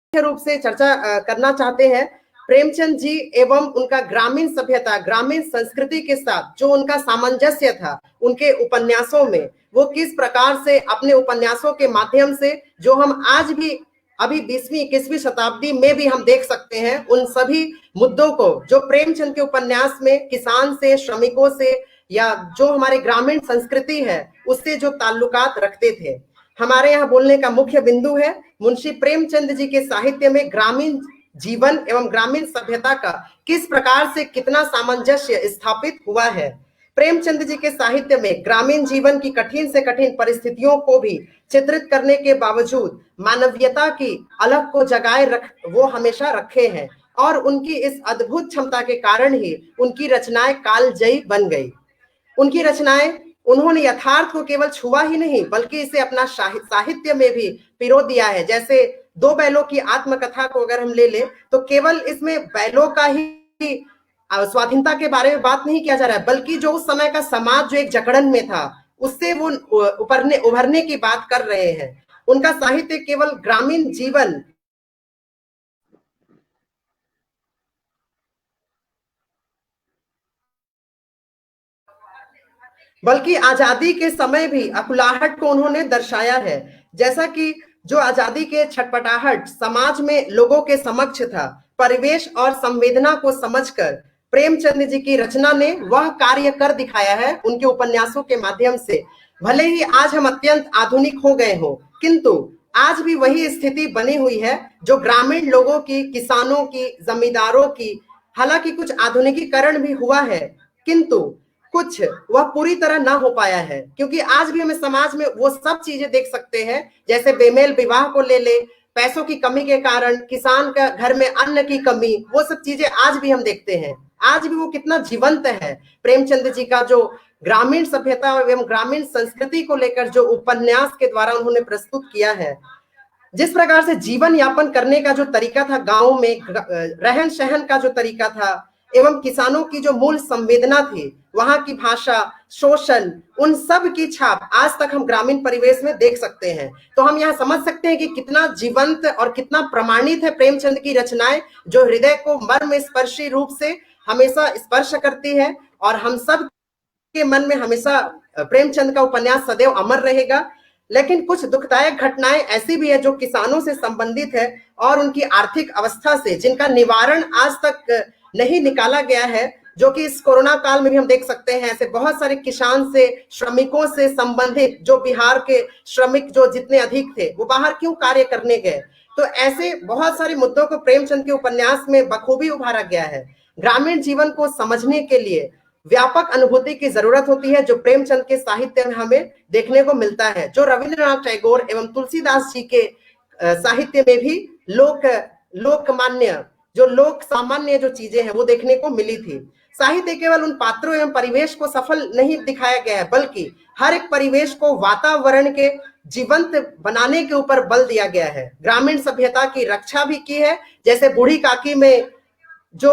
मुख्य रूप से चर्चा करना चाहते हैं प्रेमचंद जी एवं उनका ग्रामीण सभ्यता, ग्रामीण संस्कृति के साथ जो उनका सामंजस्य था उनके उपन्यासों में, वो किस प्रकार से अपने उपन्यासों के माध्यम से जो हम आज भी अभी 20वीं 21वीं शताब्दी में भी हम देख सकते हैं, उन सभी मुद्दों को जो प्रेमचंद के उपन्यास में किसान से, श्रमिकों से या जो हमारे ग्रामीण संस्कृति है उससे जो ताल्लुकात रखते थे। हमारे यहाँ बोलने का मुख्य बिंदु है मुंशी प्रेमचंद जी के साहित्य में ग्रामीण जीवन एवं ग्रामीण सभ्यता का किस प्रकार से कितना सामंजस्य स्थापित हुआ है। प्रेमचंद जी के साहित्य में ग्रामीण जीवन की कठिन से कठिन परिस्थितियों को भी चित्रित करने के बावजूद मानवीयता की अलग को जगाए वो हमेशा रखे हैं और उनकी इस अद्भुत क्षमता के कारण ही उनकी रचनाएं कालजयी बन गई। उनकी रचनाएं उन्होंने यथार्थ को केवल छुआ ही नहीं बल्कि इसे अपना साहित्य में भी पिरो दिया है। जैसे दो बैलों की आत्मकथा को अगर हम ले ले तो केवल इसमें बैलों का ही स्वाधीनता के बारे में बात नहीं किया जा रहा है, बल्कि जो उस समय का समाज जो एक जकड़न में था उससे वो उभरने की बात कर रहे हैं। उनका साहित्य केवल ग्रामीण जीवन बल्कि आजादी के समय भी अकुलाहट को उन्होंने दर्शाया है। जैसा कि जो आजादी के छटपटाहट समाज में लोगों के समक्ष था, परिवेश और संवेदना को समझकर प्रेमचंद जी की रचना ने वह कार्य कर दिखाया है उनके उपन्यासों के माध्यम से। भले ही आज हम अत्यंत आधुनिक हो गए हो, किंतु आज भी वही स्थिति बनी हुई है जो ग्रामीण लोगों की, किसानों की, जमींदारों की। हालांकि कुछ आधुनिकीकरण भी हुआ है, किंतु कुछ वह पूरी तरह ना हो पाया है, क्योंकि आज भी हमें समाज में वो सब चीजें देख सकते हैं। जैसे बेमेल विवाह को ले ले, पैसों की कमी के कारण किसान का घर में अन्न की कमी, वो सब चीजें आज भी हम देखते हैं। आज भी वो कितना जीवंत है। प्रेमचंद जी का जो ग्रामीण सभ्यता एवं ग्रामीण संस्कृति को लेकर जो उपन्यास के द्वारा उन्होंने प्रस्तुत किया है, जिस प्रकार से जीवन यापन करने का जो तरीका था, गांव में रहन सहन का जो तरीका था, एवं किसानों की जो मूल संवेदना थी, वहां की भाषा, शोषण, उन सब की छाप आज तक हम ग्रामीण परिवेश में देख सकते हैं। तो हम यहाँ समझ सकते हैं कि कितना जीवंत और कितना प्रमाणित है प्रेमचंद की रचनाएं, जो हृदय को मर्म स्पर्शी रूप से हमेशा स्पर्श करती है और हम सब के मन में हमेशा प्रेमचंद का उपन्यास सदैव अमर रहेगा। लेकिन कुछ दुखदायक घटनाएं ऐसी भी है जो किसानों से संबंधित है और उनकी आर्थिक अवस्था से, जिनका निवारण आज तक नहीं निकाला गया है, जो कि इस कोरोना काल में भी हम देख सकते हैं। ऐसे बहुत सारे किसान से, श्रमिकों से संबंधित जो बिहार के श्रमिक जो जितने अधिक थे वो बाहर क्यों कार्य करने गए। तो ऐसे बहुत सारे मुद्दों को प्रेमचंद के उपन्यास में बखूबी उभारा गया है। ग्रामीण जीवन को समझने के लिए व्यापक अनुभूति की जरूरत होती है, जो प्रेमचंद के साहित्य में हमें देखने को मिलता है, जो रविंद्रनाथ टैगोर एवं तुलसीदास जी के साहित्य में भी लोकमान्य जो लोक सामान्य जो चीजें हैं वो देखने को मिली थी। साहित्य केवल उन पात्रों एवं परिवेश को सफल नहीं दिखाया गया है, बल्कि हर एक परिवेश को वातावरण के जीवंत बनाने के ऊपर बल दिया गया है। ग्रामीण सभ्यता की रक्षा भी की है। जैसे बूढ़ी काकी में जो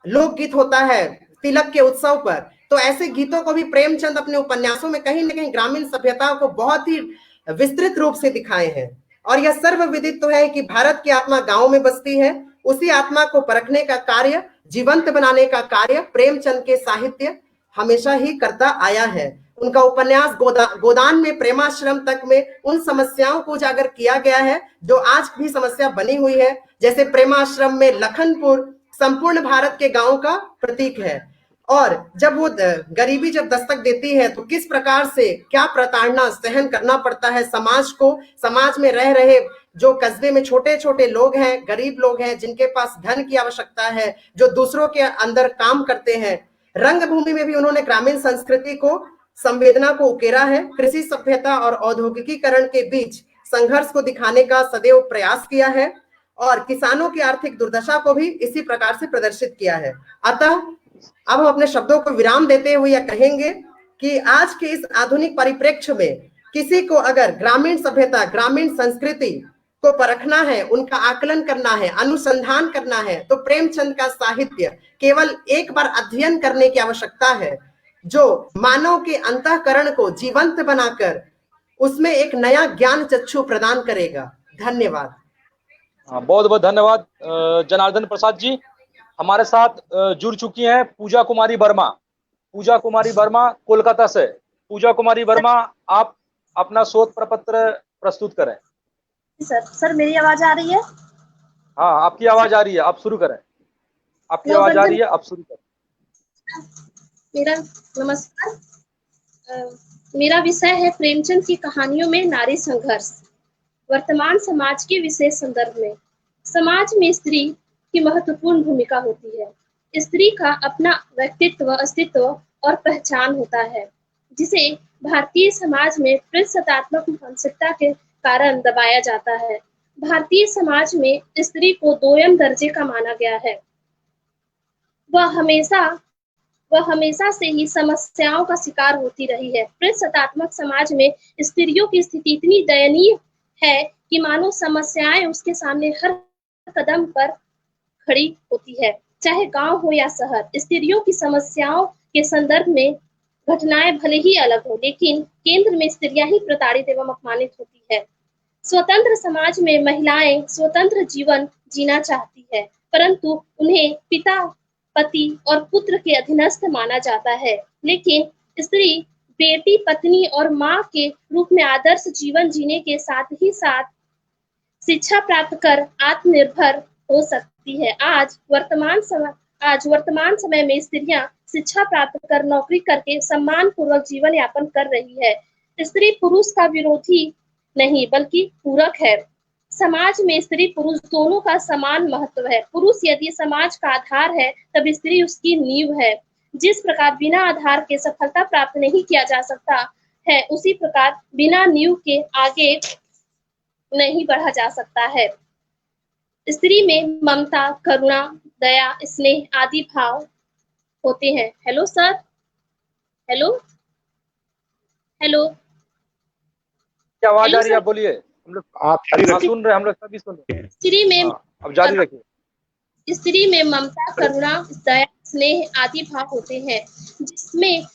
लोकगीत होता है तिलक के उत्सव पर, तो ऐसे गीतों को भी प्रेमचंद अपने उपन्यासों में कहीं न कहीं ग्रामीण सभ्यता को बहुत ही विस्तृत रूप से दिखाए हैं। और यह सर्वविदित तो है कि भारत की आत्मा गांव में बसती है। उसी आत्मा को परखने का कार्य, जीवंत बनाने का कार्य प्रेमचंद के साहित्य हमेशा ही करता आया है। उनका उपन्यास गोदान में प्रेमाश्रम तक में उन समस्याओं को उजागर किया गया है जो आज भी समस्या बनी हुई है। जैसे प्रेमाश्रम में लखनपुर संपूर्ण भारत के गांव का प्रतीक है, और जब वो गरीबी जब दस्तक देती है तो किस प्रकार से क्या प्रताड़ना सहन करना पड़ता है समाज को। समाज में रह रहे जो कस्बे में छोटे छोटे लोग हैं, गरीब लोग हैं, जिनके पास धन की आवश्यकता है, जो दूसरों के अंदर काम करते हैं। रंगभूमि में भी उन्होंने ग्रामीण संस्कृति को, संवेदना को उकेरा है। कृषि सभ्यता और औद्योगिकीकरण के बीच संघर्ष को दिखाने का सदैव प्रयास किया है और किसानों की आर्थिक दुर्दशा को भी इसी प्रकार से प्रदर्शित किया है। अतः अब हम अपने शब्दों को विराम देते हुए यह कहेंगे कि आज के इस आधुनिक परिप्रेक्ष्य में किसी को अगर ग्रामीण सभ्यता, ग्रामीण संस्कृति को परखना है, उनका आकलन करना है, अनुसंधान करना है, तो प्रेमचंद का साहित्य केवल एक बार अध्ययन करने की आवश्यकता है, जो मानव के अंतःकरण को जीवंत बनाकर उसमें एक नया ज्ञान चक्षु प्रदान करेगा। धन्यवाद। हाँ, बहुत बहुत धन्यवाद जनार्दन प्रसाद जी। हमारे साथ जुड़ चुकी हैं पूजा कुमारी वर्मा। पूजा कुमारी वर्मा कोलकाता से। पूजा कुमारी वर्मा, आप अपना शोध प्रपत्र प्रस्तुत करें। सर मेरी आवाज आ रही है? हाँ, आपकी आवाज आ रही है, आप शुरू करें। आपकी आवाज आ रही है, आप शुरू करें। मेरा नमस्कार। मेरा विषय है प्रेमचंद की कहानियों में नारी संघर्ष। वर्तमान समाज के विशेष संदर्भ में समाज में स्त्री की महत्वपूर्ण भूमिका होती है। स्त्री का अपना व्यक्तित्व, अस्तित्व और पहचान होता है, जिसे भारतीय समाज में प्रजासत्तात्मक मानसिकता के कारण दबाया जाता है। भारतीय समाज में स्त्री को दोयम दर्जे का माना गया है। वह हमेशा से ही समस्याओं का शिकार होती रही है। प्रजासत्तात्मक समाज में स्त्रियों की स्थिति इतनी दयनीय है कि मानो समस्याएं उसके सामने हर कदम पर खड़ी होती है, चाहे गांव हो या शहर। स्त्रियों की समस्याओं के संदर्भ में घटनाएं भले ही अलग हो, लेकिन केंद्र में स्त्रियां ही प्रताड़ित एवं अपमानित होती है। स्वतंत्र समाज में महिलाएं स्वतंत्र जीवन जीना चाहती है, परंतु उन्हें पिता, पति और पुत्र के अधीनस्थ माना जाता है। लेकिन स्त्री बेटी, पत्नी और माँ के रूप में आदर्श जीवन जीने के साथ ही साथ शिक्षा प्राप्त कर आत्मनिर्भर हो सकती है। आज वर्तमान समय में स्त्रियां शिक्षा प्राप्त कर नौकरी करके सम्मान पूर्वक जीवन यापन कर रही है। स्त्री पुरुष का विरोधी नहीं बल्कि पूरक है। समाज में स्त्री पुरुष दोनों का समान महत्व है। पुरुष यदि समाज का आधार है, तब स्त्री उसकी नींव है। जिस प्रकार बिना आधार के सफलता प्राप्त नहीं किया जा सकता है, उसी प्रकार बिना नींव के आगे नहीं बढ़ा जा सकता है। स्त्री में ममता, करुणा, दया, स्नेह आदि भाव होते हैं। हेलो सर, हेलो हेलो, क्या आवाज आ रही है? आप बोलिए। हम लोग सुन रहे हैं, हम लोग सभी सुन रहे हैं। स्त्री में अब जारी रखिए। स्त्री में ममता, करुणा, दया, स्नेह आदि भाव होते हैं,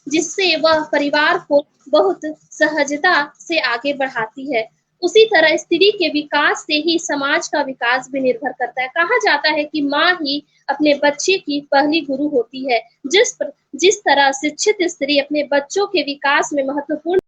जिससे वह परिवार को बहुत सहजता से आगे बढ़ाती है। उसी तरह स्त्री के विकास से ही समाज का विकास भी निर्भर करता है। कहा जाता है कि माँ ही अपने बच्चे की पहली गुरु होती है। जिस तरह शिक्षित स्त्री अपने बच्चों के विकास में महत्वपूर्ण